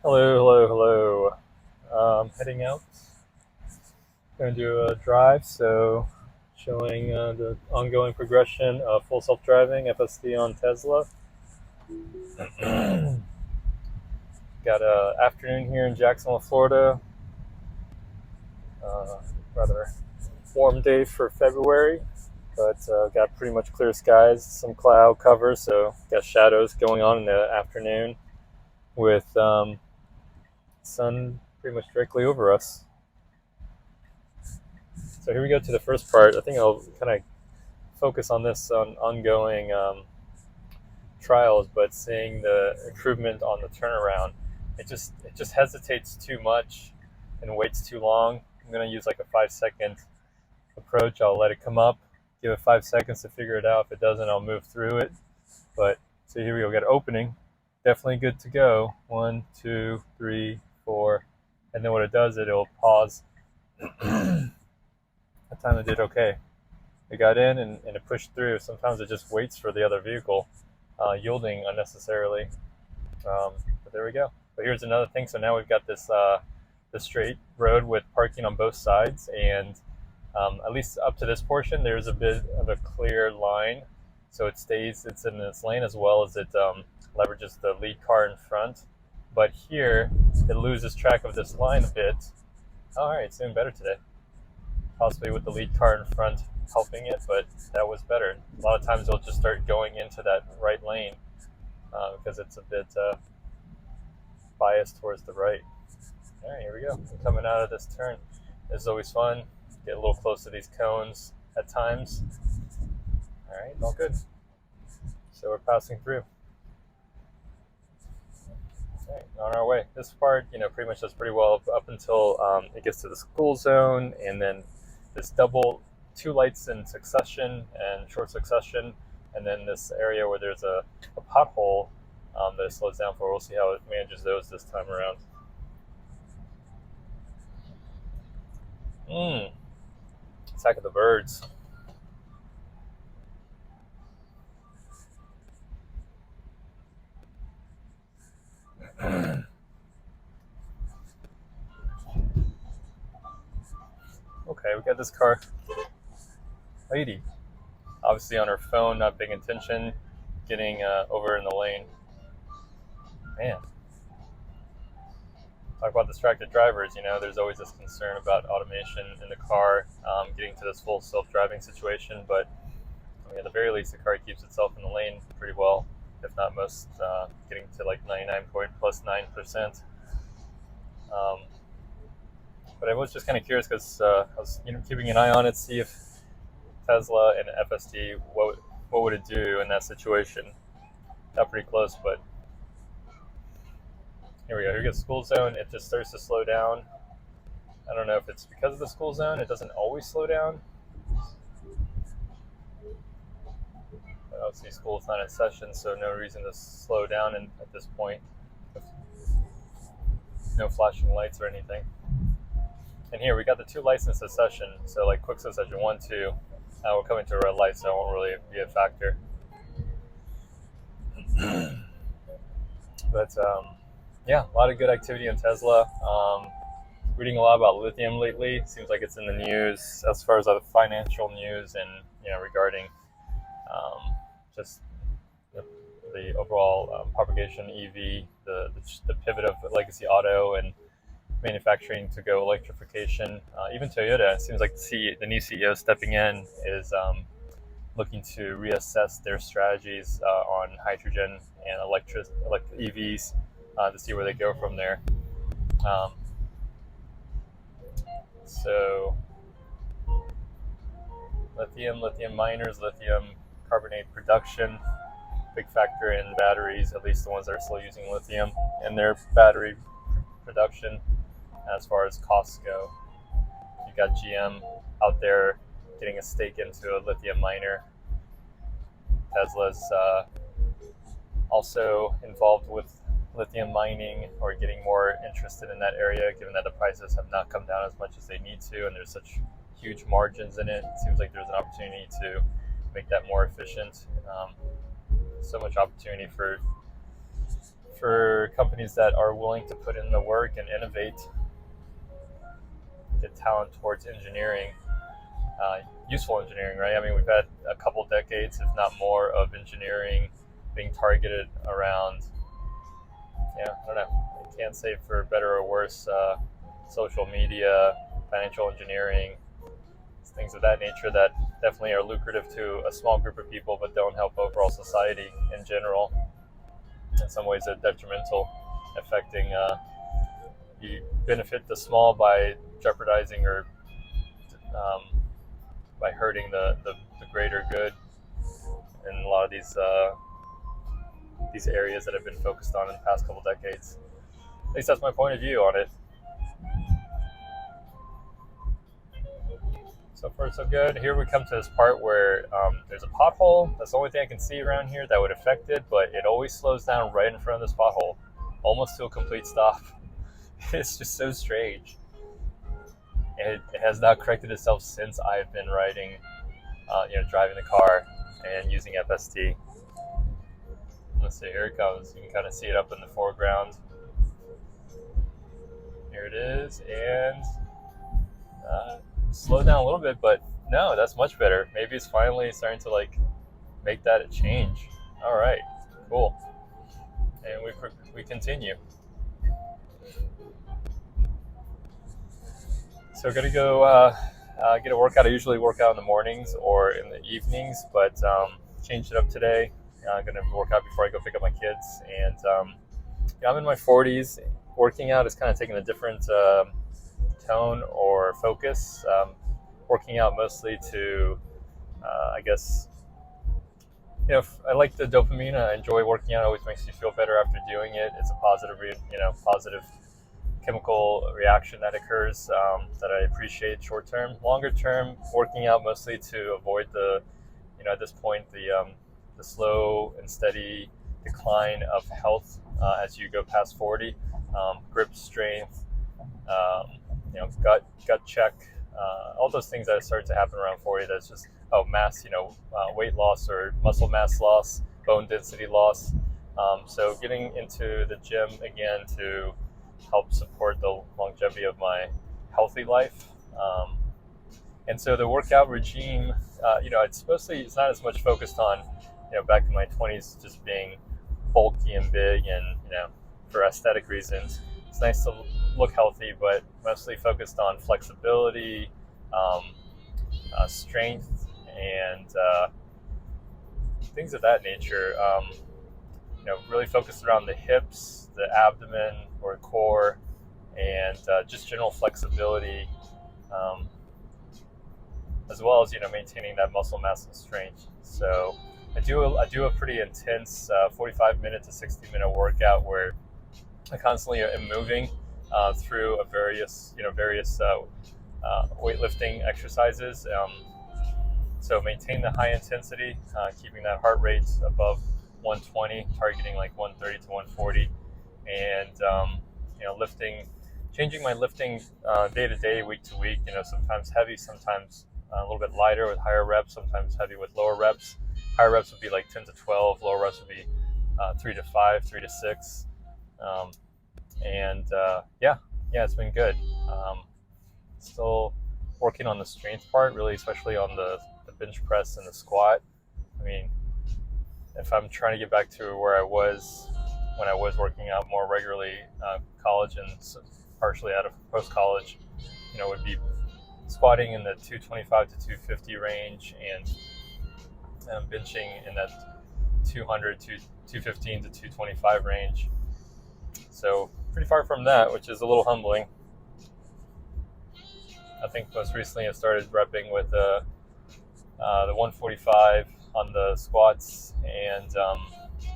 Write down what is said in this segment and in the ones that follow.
Hello, hello, hello. Heading out. Going to do a drive, so showing the ongoing progression of full self-driving FSD on Tesla. Got a afternoon here in Jacksonville, Florida. Uh, Rather warm day for February, but got pretty much clear skies, some cloud cover, so got shadows going on in the afternoon with sun pretty much directly over us. So here we go to the first part. I think I'll kind of focus on this on ongoing trials, but seeing the improvement on the turnaround, it just hesitates too much and waits too long. I'm gonna use like a 5 second approach. I'll let it come up, give it 5 seconds to figure it out. If it doesn't, I'll move through it. But so here we go. Get opening. Definitely good to go. 1, 2, 3, 4, and then what it does, it'll pause. That time it did okay. It got in and it pushed through. Sometimes it just waits for the other vehicle, yielding unnecessarily. But there we go. But here's another thing. So now we've got this straight road with parking on both sides, and at least up to this portion, there's a bit of a clear line. So it's in this lane as well as it leverages the lead car in front. But here, it loses track of this line a bit. All right, it's doing better today. Possibly with the lead car in front helping it, but that was better. A lot of times it'll just start going into that right lane because it's a bit biased towards the right. All right, here we go. Coming out of this turn. This is always fun. Get a little close to these cones at times. All right, all good. So we're passing through. All right, on our way. This part, pretty much does pretty well up until it gets to the school zone, and then this two lights in succession and short succession, and then this area where there's a pothole that it slows down for. We'll see how it manages those this time around. Attack of the birds. Okay, we got this car. Lady. Obviously on her phone, not paying attention, getting over in the lane. Man. Talk about distracted drivers. There's always this concern about automation in the car, getting to this full self-driving situation. But at the very least, the car keeps itself in the lane pretty well, if not most, getting to like 99.9%. But I was just kind of curious because I was keeping an eye on it, see if Tesla and FSD, what would it do in that situation? Got pretty close, but here we go. Here gets school zone. It just starts to slow down. I don't know if it's because of the school zone. It doesn't always slow down. But obviously, school's not in session, so no reason to slow down at this point. No flashing lights or anything. And here we got the two lights in succession. So like quick succession, 1, 2. We're coming to a red light, so it won't really be a factor. But yeah, a lot of good activity in Tesla. Reading a lot about lithium lately. Seems like it's in the news as far as other financial news and regarding just the overall propagation EV, the pivot of legacy auto and manufacturing to go electrification. Even Toyota, it seems like the new CEO stepping in is looking to reassess their strategies on hydrogen and electric EVs to see where they go from there. So lithium miners, lithium carbonate production, big factor in batteries, at least the ones that are still using lithium in their battery production as far as costs go. You got GM out there getting a stake into a lithium miner. Tesla's also involved with lithium mining or getting more interested in that area, given that the prices have not come down as much as they need to, and there's such huge margins in it. It seems like there's an opportunity to make that more efficient. So much opportunity for for companies that are willing to put in the work and innovate, get talent towards engineering, useful engineering, right? I mean, we've had a couple decades, if not more, of engineering being targeted around, I don't know, I can't say for better or worse, social media, financial engineering, things of that nature that definitely are lucrative to a small group of people, but don't help overall society in general. In some ways, they're detrimental, affecting. You benefit the small by jeopardizing or by hurting the greater good in a lot of these areas that have been focused on in the past couple decades. At least that's my point of view on it. So far, so good. Here we come to this part where there's a pothole. That's the only thing I can see around here that would affect it, but it always slows down right in front of this pothole, almost to a complete stop. It's just so strange. It has not corrected itself since I've been riding, driving the car and using FSD. Let's see, here it comes. You can kind of see it up in the foreground. Here it is, and slow down a little bit, but no, that's much better. Maybe it's finally starting to make that a change. All right, cool. And we continue. So we're gonna go get a workout. I usually work out in the mornings or in the evenings, but changed it up today. I'm gonna work out before I go pick up my kids, and I'm in my 40s. Working out is kind of taking a different tone or focus. Working out mostly to, I guess, I like the dopamine. I enjoy working out. It always makes you feel better after doing it. It's a positive chemical reaction that occurs that I appreciate short term. Longer term, working out mostly to avoid at this point, the slow and steady decline of health as you go past 40. Grip strength, gut check, all those things that start to happen around 40. That's just mass, weight loss or muscle mass loss, bone density loss. So getting into the gym again to help support the longevity of my healthy life. And so the workout regime, it's not as much focused on, back in my 20s, just being bulky and big and, for aesthetic reasons. It's nice to look healthy, but mostly focused on flexibility, strength, and things of that nature. Really focused around the hips, the abdomen or core, and just general flexibility, as well as maintaining that muscle mass and strength. So I do a pretty intense 45-minute to 60-minute workout where I constantly am moving through various weightlifting exercises. So maintain the high intensity, keeping that heart rate above 120, targeting like 130 to 140, and changing my lifting day to day, week to week. Sometimes heavy, sometimes a little bit lighter with higher reps, sometimes heavy with lower reps. Higher reps would be like 10 to 12, lower reps would be 3 to 5, 3 to 6. It's been good. Still working on the strength part, really, especially on the bench press and the squat. I mean, if I'm trying to get back to where I was when I was working out more regularly, college and partially out of post-college, would be squatting in the 225 to 250 range and benching in that 200 to 215 to 225 range. So pretty far from that, which is a little humbling. I think most recently I started repping with the 145 on the squats, and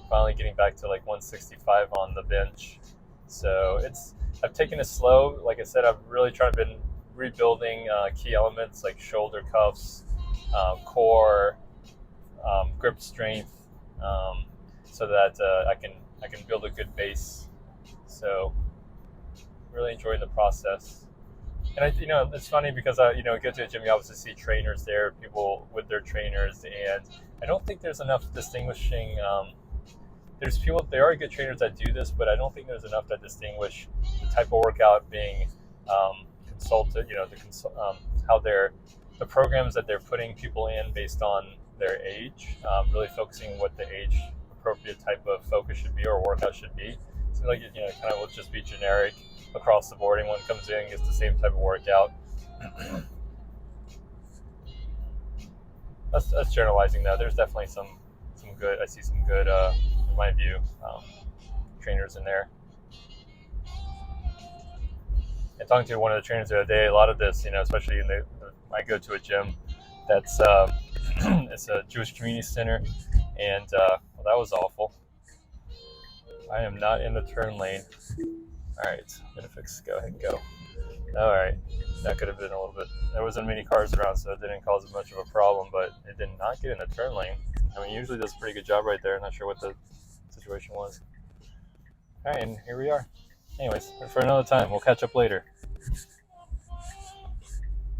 finally getting back to like 165 on the bench. So I've taken it slow. Like I said, I've really been rebuilding key elements like shoulder cuffs, core, grip strength, so that I can build a good base. So really enjoying the process. And it's funny because you go to a gym, you obviously see trainers there, people with their trainers, and I don't think there's enough distinguishing there's people, there are good trainers that do this, but I don't think there's enough that distinguish the type of workout being consulted, how they're, the programs that they're putting people in based on their age, really focusing what the age appropriate type of focus should be or workout should be. It seems like it, kind of will just be generic across the board. Anyone comes in, gets the same type of workout. That's generalizing though. There's definitely some good. I see some good, in my view, trainers in there. And talking to one of the trainers the other day, a lot of this, especially I go to a gym that's it's a Jewish community center, and well, that was awful. I am not in the turn lane. All right, Minifix, go ahead and go. All right, that could have been a little bit. There wasn't many cars around, so it didn't cause much of a problem. But it did not get in the turn lane. I mean, usually does a pretty good job right there. I'm not sure what the situation was. All right, and here we are. Anyways, for another time, we'll catch up later.